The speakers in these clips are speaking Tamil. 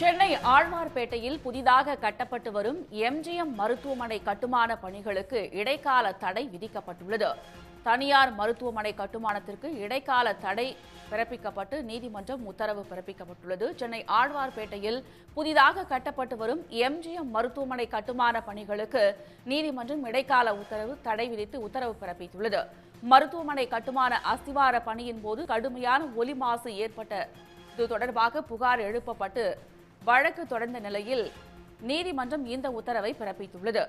சென்னை ஆழ்வார்பேட்டையில் புதிதாக கட்டப்பட்டு வரும் எம்ஜிஎம் மருத்துவமனை கட்டுமான பணிகளுக்கு இடைக்கால தடை விதிக்கப்பட்டுள்ளது. தனியார் மருத்துவமனை கட்டுமானத்திற்கு இடைக்கால தடை பிறப்பிக்கப்பட்டு நீதிமன்றம் உத்தரவு பிறப்பிக்கப்பட்டுள்ளது. சென்னை ஆழ்வார்பேட்டையில் புதிதாக கட்டப்பட்டு வரும் எம்ஜிஎம் மருத்துவமனை கட்டுமான பணிகளுக்கு நீதிமன்றம் இடைக்கால தடை விதித்து உத்தரவு பிறப்பித்துள்ளது. மருத்துவமனை கட்டுமான அஸ்திவார பணியின் போது கடுமையான ஒலி மாசு ஏற்பட்டது தொடர்பாக புகார் எழுப்பப்பட்டு வழக்கு தொடர்ந்த நிலையில் நீதிமன்றம் இந்த உத்தரவை பிறப்பித்துள்ளது.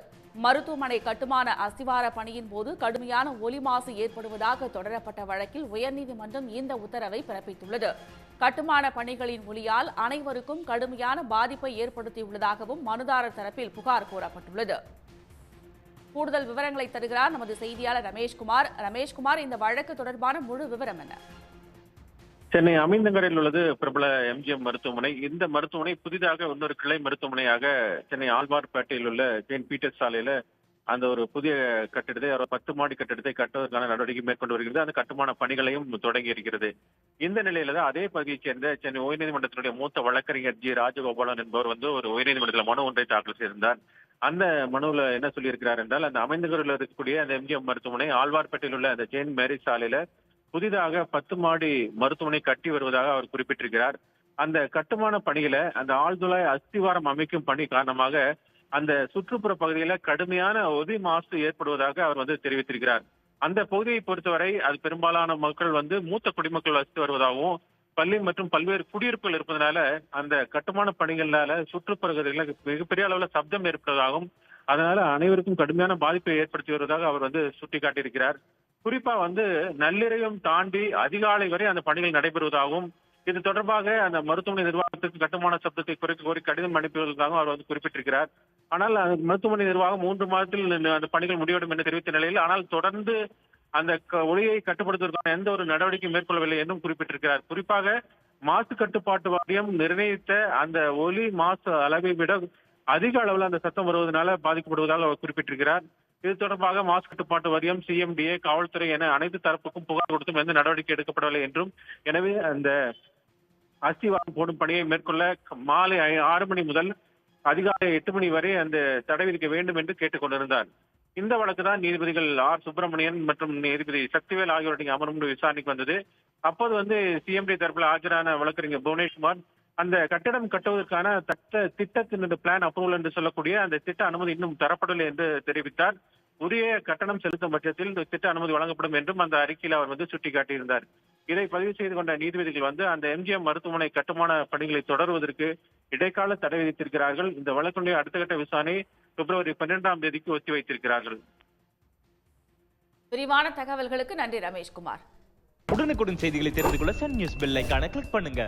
மருத்துவமனை கட்டுமான அஸ்திவார பணியின் போது கடுமையான ஒலி மாசு ஏற்படுவதாக தொடரப்பட்ட வழக்கில் உயர்நீதிமன்றம் இந்த உத்தரவை பிறப்பித்துள்ளது. கட்டுமான பணிகளின் ஒலியால் அனைவருக்கும் கடுமையான பாதிப்பை ஏற்படுத்தியுள்ளதாகவும் மனுதாரர் தரப்பில் புகார் கூறப்பட்டுள்ளது. கூடுதல் விவரங்களை தருகிறார் நமது செய்தியாளர் ரமேஷ்குமார். இந்த வழக்கு தொடர்பான முழு விவரம் என்ன? சென்னை அமைந்தங்கரையில் உள்ளது பிரபல எம்ஜிஎம் மருத்துவமனை. இந்த மருத்துவமனை புதிதாக இன்னொரு கிளை மருத்துவமனையாக சென்னை ஆழ்வார்பேட்டையில் உள்ள செயின்ட் பீட்டர்ஸ் சாலையில அந்த ஒரு புதிய கட்டிடத்தை 10 மாடி கட்டிடத்தை கட்டுவதற்கான நடவடிக்கை மேற்கொண்டு வருகிறது. அந்த கட்டுமான பணிகளையும் தொடங்கி இருக்கிறது. இந்த நிலையில தான் அதே பகுதியைச் சேர்ந்த சென்னை உயர்நீதிமன்றத்தினுடைய மூத்த வழக்கறிஞர் ஜி ராஜகோபாலன் என்பவர் ஒரு உயர்நீதிமன்றத்தில் மனு ஒன்றை தாக்கல் செய்திருந்தார். அந்த மனுவில் என்ன சொல்லியிருக்கிறார் என்றால், அந்த அமைந்தகரில் இருக்கக்கூடிய அந்த எம்ஜிஎம் மருத்துவமனை ஆழ்வார்பேட்டையில் உள்ள அந்த செயின்ட் மேரி சாலையில புதிதாக 10 மாடி மருத்துவமனை கட்டி வருவதாக அவர் குறிப்பிட்டிருக்கிறார். அந்த கட்டுமான பணியில அந்த ஆழ்துளை அஸ்திவாரம் அமைக்கும் பணி காரணமாக அந்த சுற்றுப்புற பகுதியில கடுமையான ஒலி மாசு ஏற்படுவதாக அவர் தெரிவித்திருக்கிறார். அந்த பகுதியை பொறுத்தவரை அது பெரும்பாலான மக்கள் மூத்த குடிமக்கள் வசித்து வருவதாகவும் பள்ளி மற்றும் பல்வேறு குடியிருப்புகள் இருப்பதனால அந்த கட்டுமான பணிகளால சுற்றுப்புறங்களில் மிகப்பெரிய அளவுல சப்தம் ஏற்படுவதாகவும் அதனால அனைவருக்கும் கடுமையான பாதிப்பை ஏற்படுத்தி வருவதாக அவர் சுட்டிக்காட்டியிருக்கிறார். குறிப்பா நள்ளிரவும் தாண்டி அதிகாலை வரை அந்த பணிகள் நடைபெறுவதாகவும் இது தொடர்பாக அந்த மருத்துவமனை நிர்வாகத்திற்கு கட்டுமான சப்தத்தை குறைக்க கோரி கடிதம் அனுப்பியதாகவும் அவர் குறிப்பிட்டிருக்கிறார். ஆனால் மருத்துவமனை நிர்வாகம் 3 மாதத்தில் அந்த பணிகள் முடிவடையும் என்று தெரிவித்த நிலையில் ஆனால் தொடர்ந்து அந்த ஒலியை கட்டுப்படுத்துவதற்கான எந்த ஒரு நடவடிக்கையும் மேற்கொள்ளவில்லை என்றும் குறிப்பிட்டிருக்கிறார். குறிப்பாக மாசு கட்டுப்பாட்டு வாரியம் நிர்ணயித்த அந்த ஒலி மாசு அளவை விட அதிக அளவில் அந்த சத்தம் வருவதனால பாதிக்கப்படுவதாக அவர் குறிப்பிட்டிருக்கிறார். இது தொடர்பாக மாசு கட்டுப்பாட்டு வாரியம், சிஎம்டிஏ, காவல்துறை என அனைத்து தரப்புக்கும் புகார் கொடுத்தும் எந்த நடவடிக்கை எடுக்கப்படவில்லை என்றும், எனவே அந்த அஸ்திவாரம் போடும் பணியை மேற்கொள்ள மாலை 6 மணி முதல் அதிகாலை 8 மணி வரை அந்த தடை விதிக்க வேண்டும் என்று கேட்டுக் கொண்டிருந்தார். இந்த வழக்கு தான் நீதிபதிகள் ஆர் சுப்பிரமணியன் மற்றும் நீதிபதி சக்திவேல் ஆகியோருடைய அமர்வு விசாரணைக்கு வந்தது. அப்போது சிஎம்டி தரப்பில் ஆஜரான வழக்கறிஞர் புவனேஷ்குமார் அந்த கட்டிடம் கட்டுவதற்கான திட்டத்தின் பிளான் அப்ரூவல் என்று சொல்லக்கூடிய அந்த திட்ட அனுமதி இன்னும் தரப்படவில்லை என்று தெரிவித்தார். உரிய கட்டணம் செலுத்தும் பட்சத்தில் திட்ட அனுமதி வழங்கப்படும் என்றும் அந்த அறிக்கையில் அவர் சுட்டிக்காட்டியிருந்தார். இதை பதிவு செய்து கொண்ட நீதிபதிகள் அந்த எம்ஜிஎம் மருத்துவமனை கட்டுமான பணிகளை தொடர்வதற்கு இடைக்கால தடை விதித்திருக்கிறார்கள். இந்த வழக்குடைய அடுத்த கட்ட விசாரணை பிப்ரவரி 12ஆம் தேதிக்கு ஒத்தி வைத்திருக்கிறார்கள். விரிவான தகவல்களுக்கு நன்றி ரமேஷ்குமார். உடனுக்குடன் செய்திகளை தெரிந்து கொள்ள சன் நியூஸ் பெல் ஐகானை கிளிக் பண்ணுங்க.